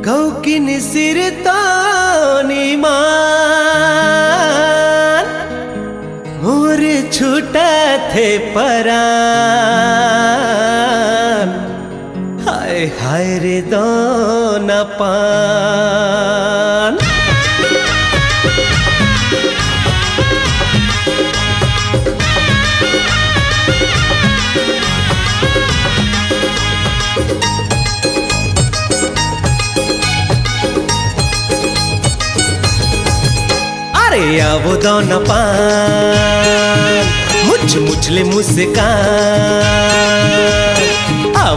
कौकिन सिर तानी मान मोर छूटा थे परान। हाय हाय रे दोना पान। अरे वो दोना पान मुझ मुझले मुस्कान।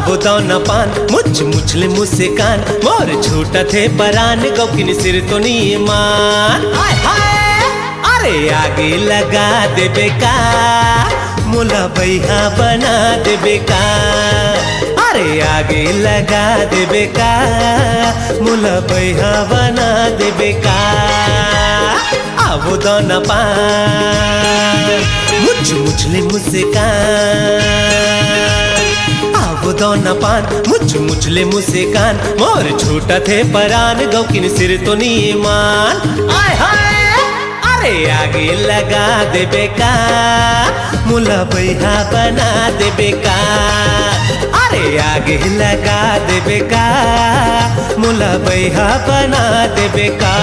वो दोना पान मुझ मुझले मुस्कान मोर छूटा थे परान। गौकिन सिर तो नीमान। अरे आगे लगा दे बेका मुला बैहा बना दे बेका। अरे आगे लगा दे बेका मुला बैहा बना दे बेका। वो दोना पान मुझ मुझले मुस्कान। वो दोना पान मुझ मुझले मुस्कान मोर छूटा थे परान। गौकिन सिर तो नीमान। आय हाय अरे आगे लगा दे बेका मुला बैहा बना दे बेका। अरे आगे लगा दे बेका मुला बैहा बना दे बेका।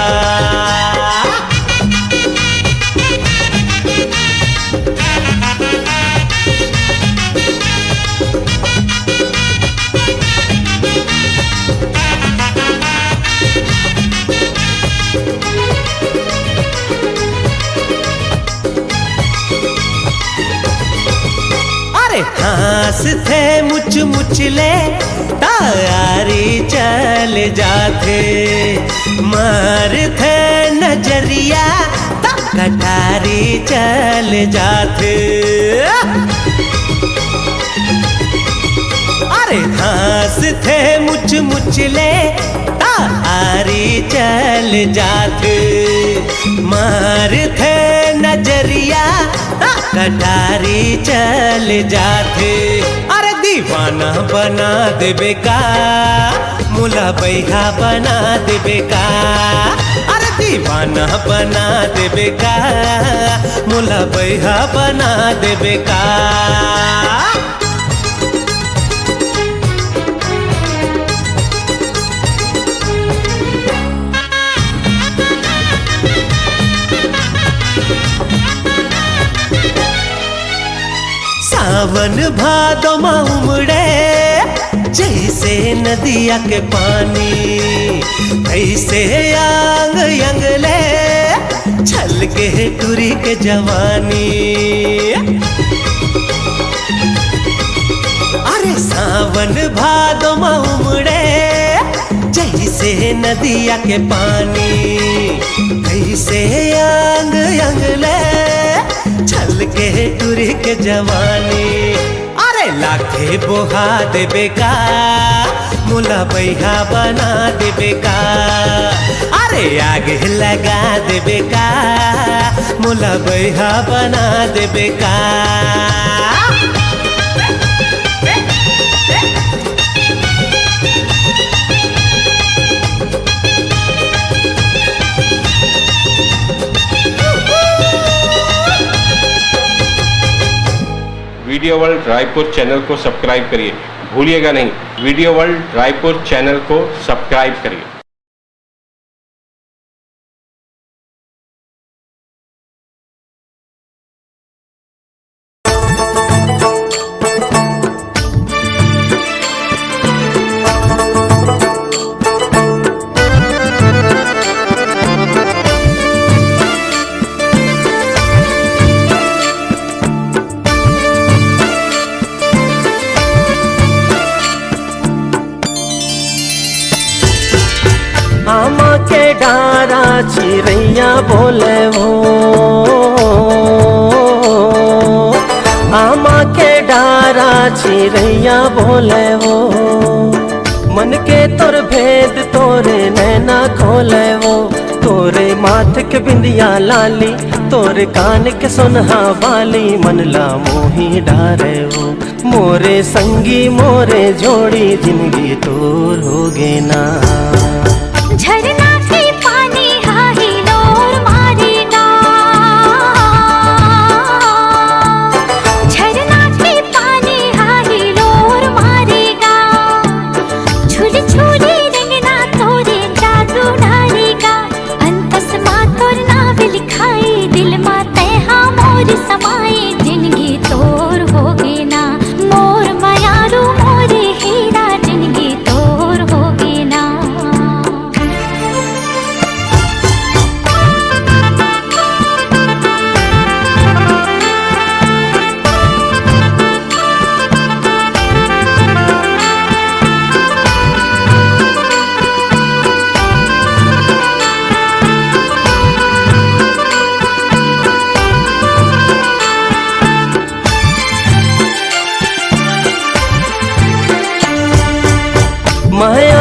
हास थे मुच मुचले तारी चल जाते। मार थे नजरिया कटारी चल जाते। अरे हास थे मुच मुचले तारी चल जाते। मार थे नजरिया कटारी चल जाते। अरे दीवाना बना दे बेका मुला बैहा बना दे बेका। अरे दीवाना बना दे बेका मुला बैहा बना दे बेका। सावन भादो माँ उमड़े जैसे नदिया के पानी। ऐसे यांग यंगले छल के टूरी के जवानी। अरे सावन भादो माँ उमड़े जैसे नदिया के पानी। ऐसे यांग यंगले छल के टूरी के जवानी। अरे लाखे बोहा दे बेका मुला बैहा बना दे बेका। अरे आगे लगा दे बेका मुला बैहा बना दे बेका। वीडियो वर्ल्ड रायपुर चैनल को सब्सक्राइब करिए, भूलिएगा नहीं। वीडियो वर्ल्ड रायपुर चैनल को सब्सक्राइब करिए। आमा के डारा चिड़ैया बोले वो। आमा के डारा चिड़ैया बोले वो। मन के तोर भेद तोरे नैना खोले वो। तोरे माथ के बिंदिया लाली तोरे कान के सुनहा वाली। मन ला मोही डारे वो। मोरे संगी मोरे जोड़ी जिंदगी तोर हो गे ना।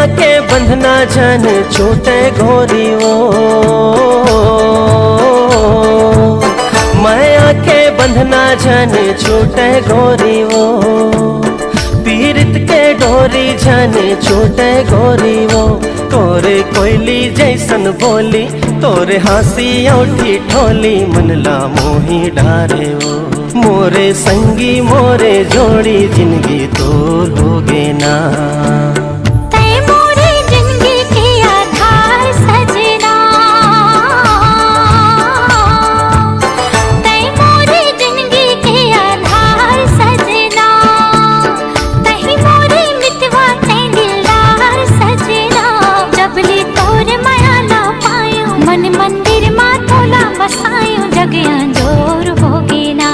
आके बंधना जन छूटे गोरी वो, मैं आके बंधना जन छूटे गोरी वो, पीरित के डोरी जन छूटे गोरी वो। तोरे कोयली जैसन बोली, तोरे हंसी औठी ठोली, मनला मोही डारे वो। मोरे संगी मोरे जोड़ी जिंदगी तोर होगे ना। तै मोरे जिंदगी के आधार सजना, तै मोरे जिंदगी के आधार सजना, तही मोरे मितवा तै दिलदार सजना। जबली तोर माया ला पायो, मन मंदिर मा तोला बसायो, जगया जोर होगे ना।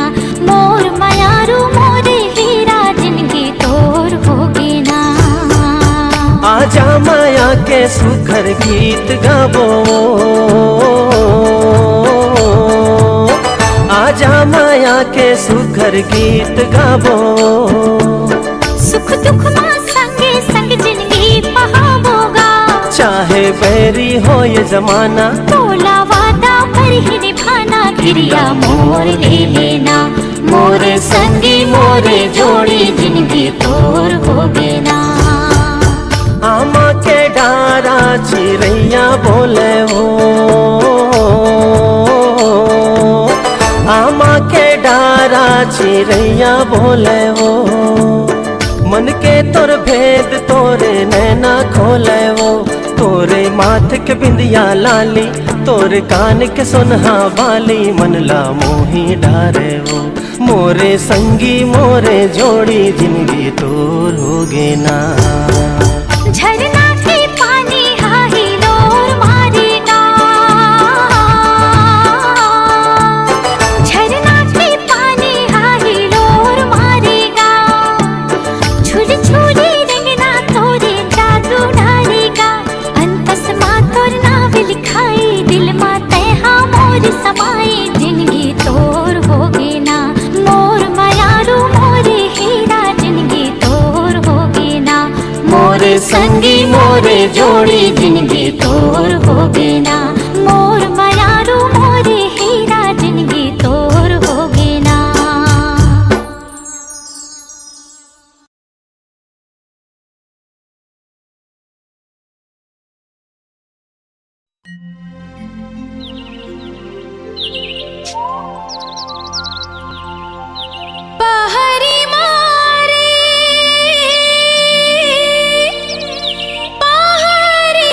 मोर मायारू मोरे हीरा जिंदगी तोर होगे ना। आजा माया के सुखर गीत गाबो, आजा माया के सुखर गीत गाबो। सुख दुख मां संगे संग जिंदगी बहावोगा, चाहे बैरी हो ये जमाना, तोला वादा पर ही निभाना। क्रिया मोर ले लेना, मोरे संगी मोरे जोड़ी जिंदगी तोर होगे ना। आमा के डारा चिड़ैया बोले हो, आमा के डारा चिड़ैया बोले हो। मन के तोर भेद तोरे नैना खोले वो, तोरे माथ के बिंदिया लाली, तोरे कान के सुनहा बाली, मनला मोही डारे वो। मोरे संगी मोरे जोड़ी जिंदगी तोर होगे ना। झरना के पानी हाही लोर मारेगा, झरना के पानी हाही लोर मारेगा। छुरी छुरी रंगना तोरे जादू डालेगा, अंतस मा तोर नाव लिखाई, दिल मा तैहा मोर समाई, जिंदगी तोर होगे ना। मोर मायारू मोरे हीरा जिंदगी तोर होगे ना। मोरे संगी मोरे जोड़ी जिंदगी तोर होगे ना। मोर मायारू मोरे हीरा जिंदगी तोर होगे ना। पहरी मारे पहरी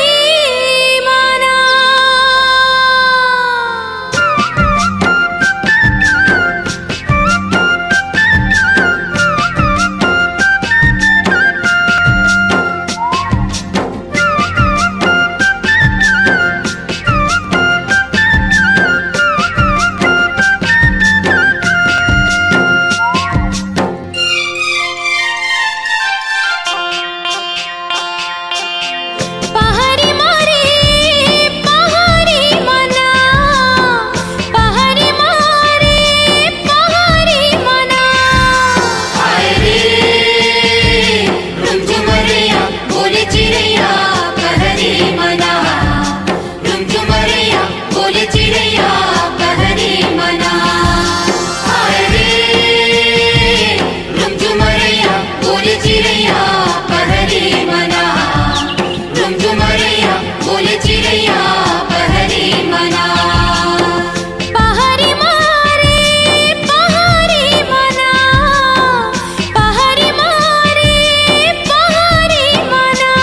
मना, पहरी मारे पहरी मना, पहरी मारे पहरी मना। हाय रे रुमझुमरिया बोले चिड़ैया कहरी मना, रुमझुमरिया बोले चिड़ैया कहरी मना। हाय रे रुमझुमरिया बोले चिड़ैया कहरी मना, रुमझुमरिया बोले चिड़ैया कहरी मना। पहरी मारे पहरी मना, पहरी मारे पहरी मना।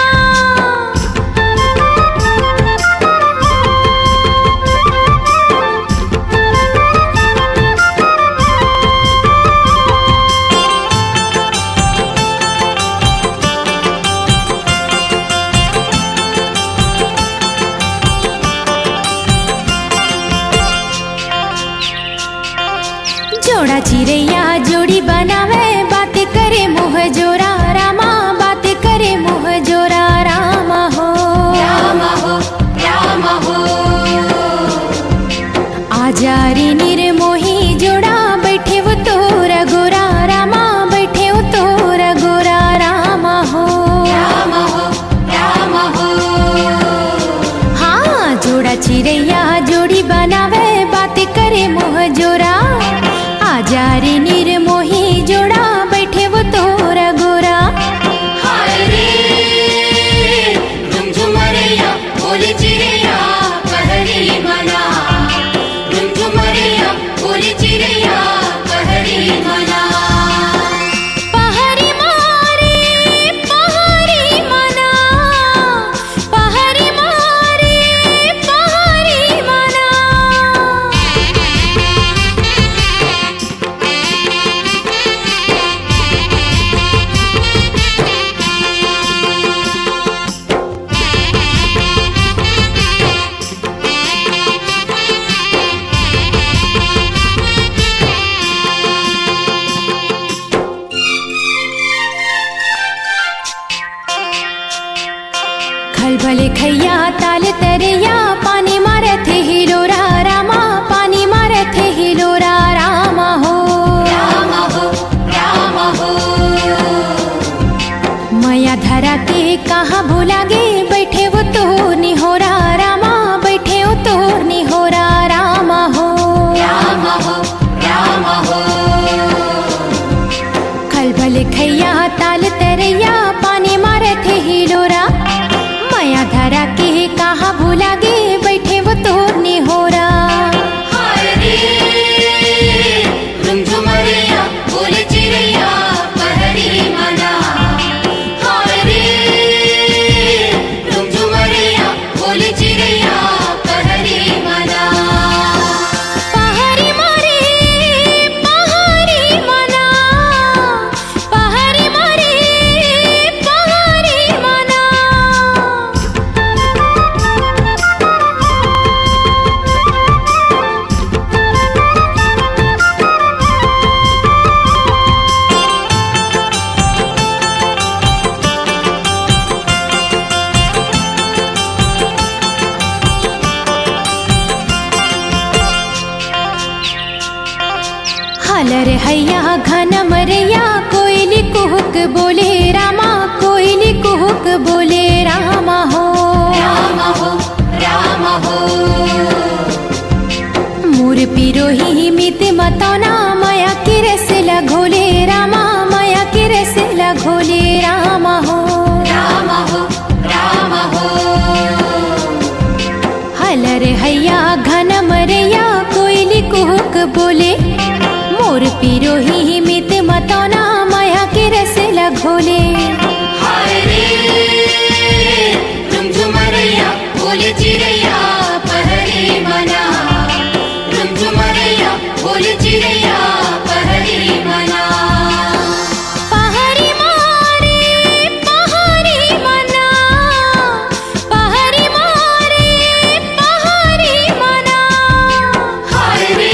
जोड़ा चिड़ैया जोड़ी बनावे, बातें करे मुँह जोरा रामा, बातें करे मुँह जोरा रामा हो। राम हो राम हो, आजा रे निर्मोही जोड़ा, बैठे वो तोरा गोरा रामा, बैठे वो तोरा गोरा रामा हो। राम हो राम खलबले खैया ताल तरैया पानी मारत हिलोरा रामा पानी मारत हिलोरा रामा हो राम हो राम हो माया धरा के कहाँ भूला गे बैठे वो तो निहोरा रामा बैठे वो तो निहोरा रामा हो राम हो राम हो खलबले खैया ताल तरैया पानी मारत हिलोरा माया धरा के कहाँ भूला गे बैठे वो तो निहोरा हाय रे रुमझुमरिया बोले चिड़ैया पहरी मना हाय रे रुमझुमरिया बोले चिड़ैया पहरी मना पहाड़ी मारे पहाड़ी मना पहाड़ी मारे पहाड़ी मना हलर हैया घन मरैया कोयली कुहुक बोले रामा कोयली कुहुक बोले रामा हो राम हो राम हो मोर पिरोही मित मतौना माया के रसला घोले रामा माया के रसला घोले रामा हो राम हो राम हो हलर हैया घन मरैया कोयली कुहुक बोले मोर पिरोही मित मतौना माया के रसला घोले हाय रे रुमझुमरिया बोले चिड़ैया पहरी मना रुमझुमरिया बोले चिड़ैया पहरी मना पहाड़ी मारे पहाड़ी मना पहाड़ी मारे पहाड़ी मना हाय रे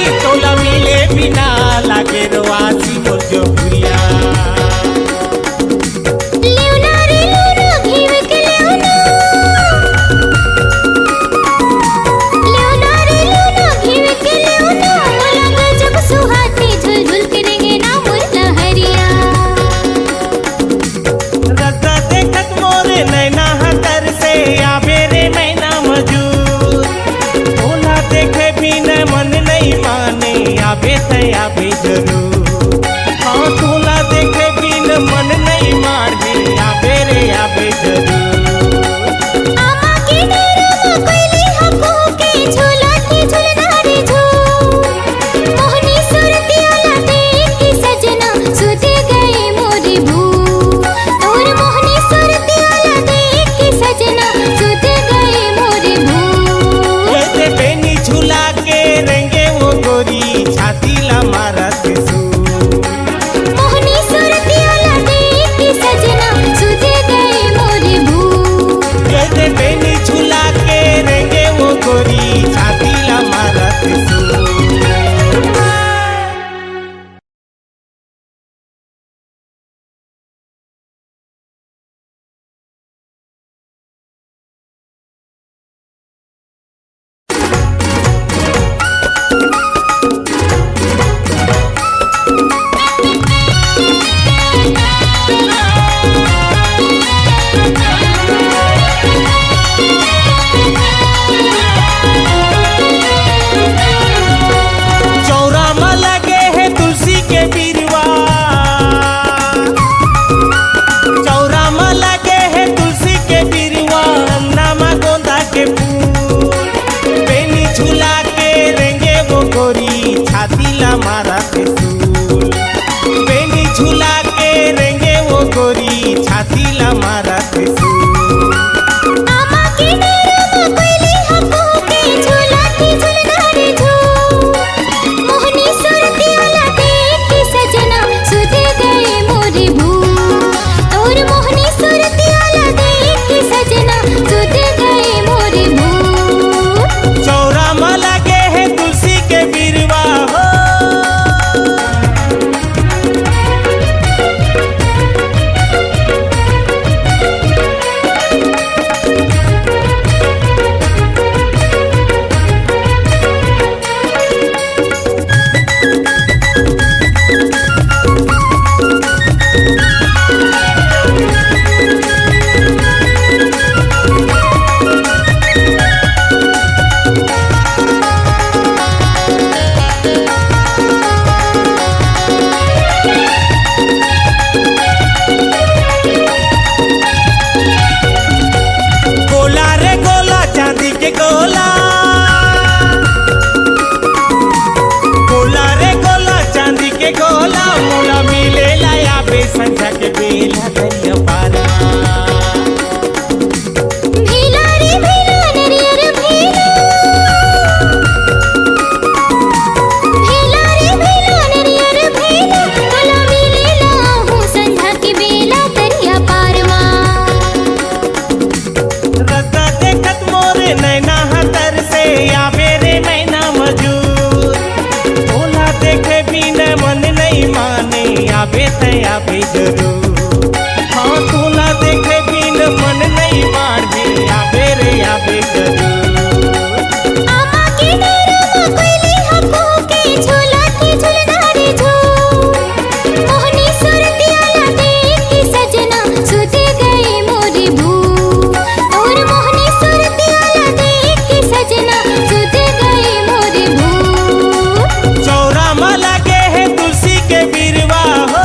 गोरी तोला मिले बिना लागे रोआसी मोर जोगिया लेवना रे लेवना घीव के लेवना लेवना रे लेवना घीव के लेवना लगा जब सुहाती झुल झुल के रेंगे ना मोर लहरिया रजा देखत मोरे नैना हतर से आवे रे नैना मजूर तोला देखे बिना मन नहीं माने आवे ते आवे जरूर हाँ तोला देखे बिना मन नहीं माने आवे रे आवे जरूर आमा के डेरा कोइली हको के झूला के झूलना रे झूल मोहनी सुरतिया ला देख के सजना सुध गए मोरी भूल और मोहनी सुरतिया ला देख के सजना सुध गए मोरी भूल कहते बेनी झूला के रेंगे वो गोरी छाती ला मारा मोहनी सुरतिया ला देख के सजना सुध गए मोरी भूल कहते बेनी झूला के रेंगे वो गोरी छाती ला मारा चौरा में लगे है तुलसी के बिरवा चौरा में लगे है तुलसी के बिरवा नामा गोंदा के फूल बेनी झूला के रेंगे वो गोरी छाती ला मारा त्रिशूल बेनी झूला के रेंगे वो गोरी छाती ला मारा त्रिशूल आमा के डेरा कोइली हको के झूला के झूलना रे झूल मोहनी सुरतिया ला देख के सजना सुध गए मोरी भूल और मोहनी सुरतिया ला देख के सजना सुध गए मोरी भूल चौरा में लगे है तुलसी के बिरवा हो गोला रे गोला चांदी के गोला गोला रे गोला चांदी के गोला मोला मिले लाया बेसंझा के बेला दरिया पारा भीला रे भीला नरियर भीला भीला रे भीला नरियर भीला कला मिले लाहू संझा की बेला दरिया पारमा रजा देखत मोरे नैना हतर से आवे रे नैना मजूर तोला देखे बिना मन नहीं माने आवे ते आवे जरूर हाँ तोला देखे बिना मन नहीं माने आवे रे आवे जरूर आमा के डेरा कोइली हको के झूला के झूलना रे झूल मोहनी सुरतिया ला देख के सजना सुध गए मोरी भूल और मोहनी सुरतिया ला देख के सजना सुध गए मोरी भूल चौरा में लगे है तुलसी के बिरवा हो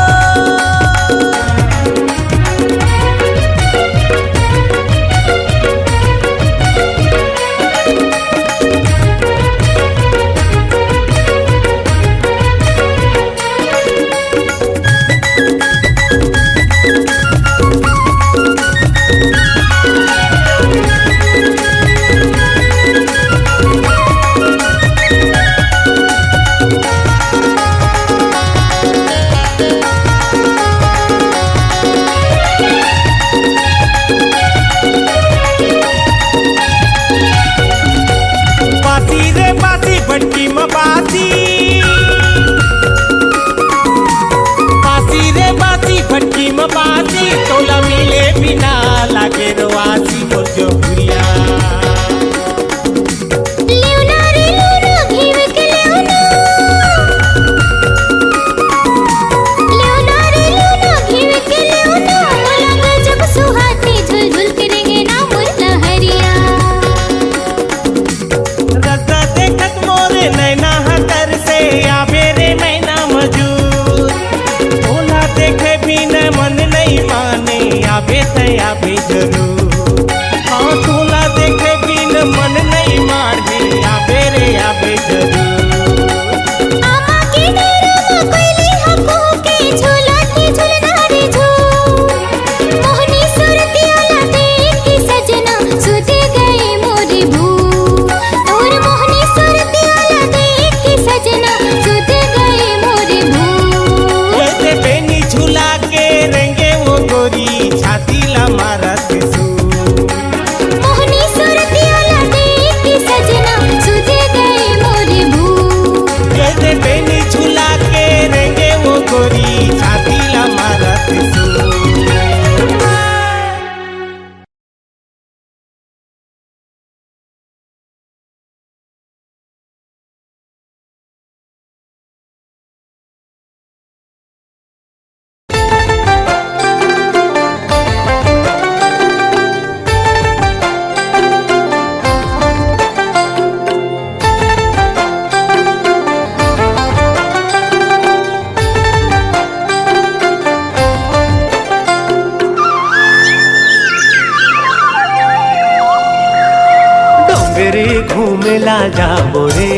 घूमेला जाबो रे,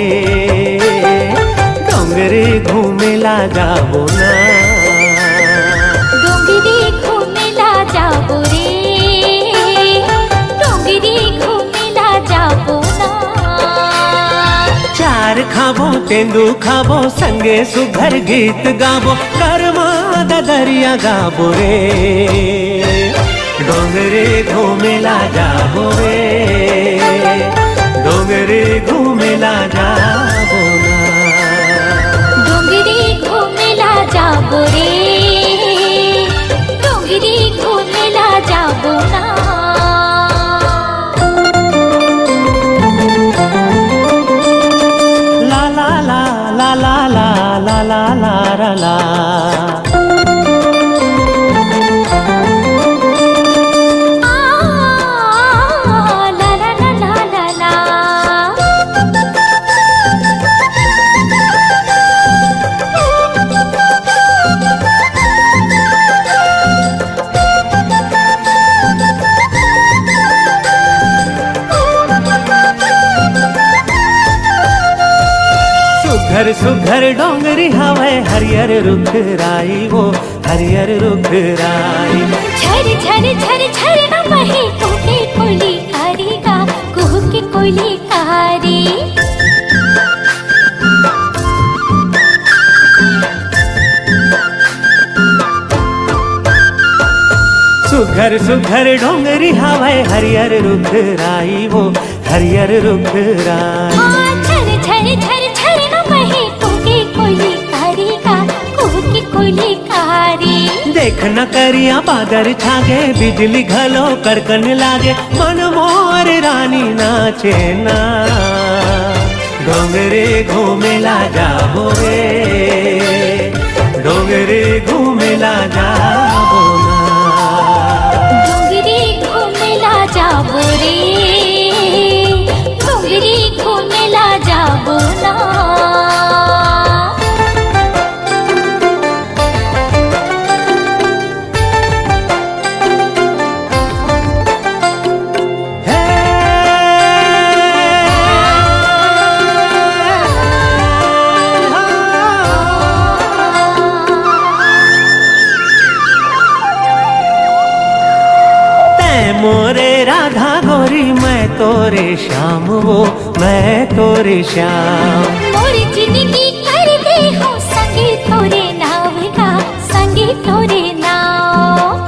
डोंगरे घूमेला जाबो ना। डोंगरी घूमेला जाबो रे, डोंगरी घूमेला जाबो ना। चार खाबो तेंदू खाबो संगे सुघर गीत गाबो, कर्मा दरिया गाबो रे, डोंगरे घूमेला जाबो रे, डोंगरे घूमेला जाबो ना। डोंगरी घूमेला जाबो रे, डोंगरी घूमेला जाबो ना। ला ला ला ला ला ला ला ला ला ला ला। सुघर सुघर डोंगरी हवे हरियर रुख राई, वो हरियर रुख राई। झर झर झर झर न बहे टूटे कोयली कारी गा, कुह के कोयली कारी। सुघर सुघर डोंगरी हवे हरियर रुख राई, वो हरियर रुख राई। हाँ, झर झर झर झर न बहे टूटे कोयली कारी गा, कुह के कोयली कारी। देख न करिया बादर छागे, बिजली घलो कड़कन लागे, मन मोर रानी नाचे ना। डोंगरे घूमेला जाबो रे, डोंगरे घूमेला जाबो ना। डोंगरी घूमेला जाबो रे, डोंगरी घूमेला जाबो ना। मोरे राधा गोरी मैं तोरे श्याम, वो मैं तोरे श्याम। मोरी जिंदगी कर दे हो संगे तोरे नाव का, संगे तोरे नाव।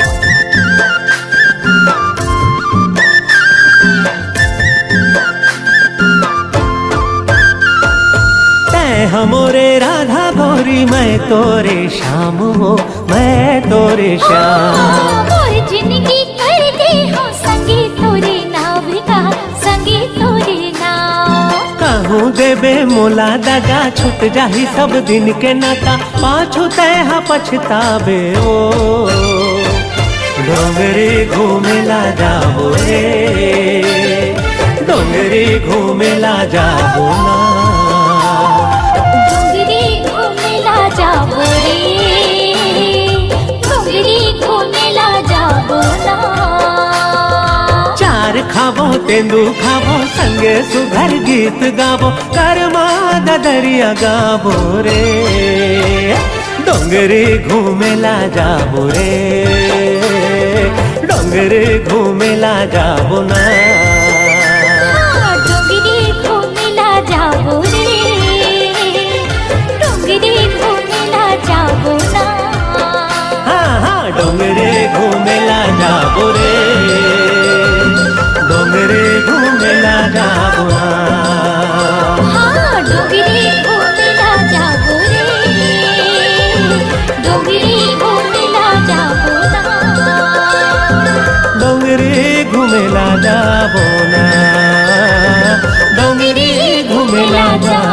तै हमोरे राधा गोरी मैं तोरे श्याम, वो मैं तोरे श्याम। मोरी जिंदगी कर दे हो संगे तोरे नाव का, संगे तोरे नाव। कहूँ देबे मोला दगा, छूट जाही सब दिन के नाता, पाछू तैहा पछताबे ओ। डोंगरे घूमेला जाबो रे, डोंगरे घूमेला जाबो ना। डोंगरी घूमेला जाबो रे, डोंगरी घूमेला जाबो ना। चार खाबो तेंदू खाबो संगे सुघर गीत गाबो, कर्मा दरिया गाबो रे, डोंगरे घूमेला जाबो रे, डोंगरे घूमेला जाबो ना। हाँ, डोंगरी घूमेला जाबो रे, डोंगरी घूमेला जाबो ना। हाँ हाँ डोंगरे घूमेला जाबो रे, डोंगरे घूमेला जाबो ना। हाँ, डोंगरी घूमेला जाबो रे, डोंगरी घूमेला जाबो ना। डोंगरे घूमेला जाबो ना, डोंगरे घूमेला जाबो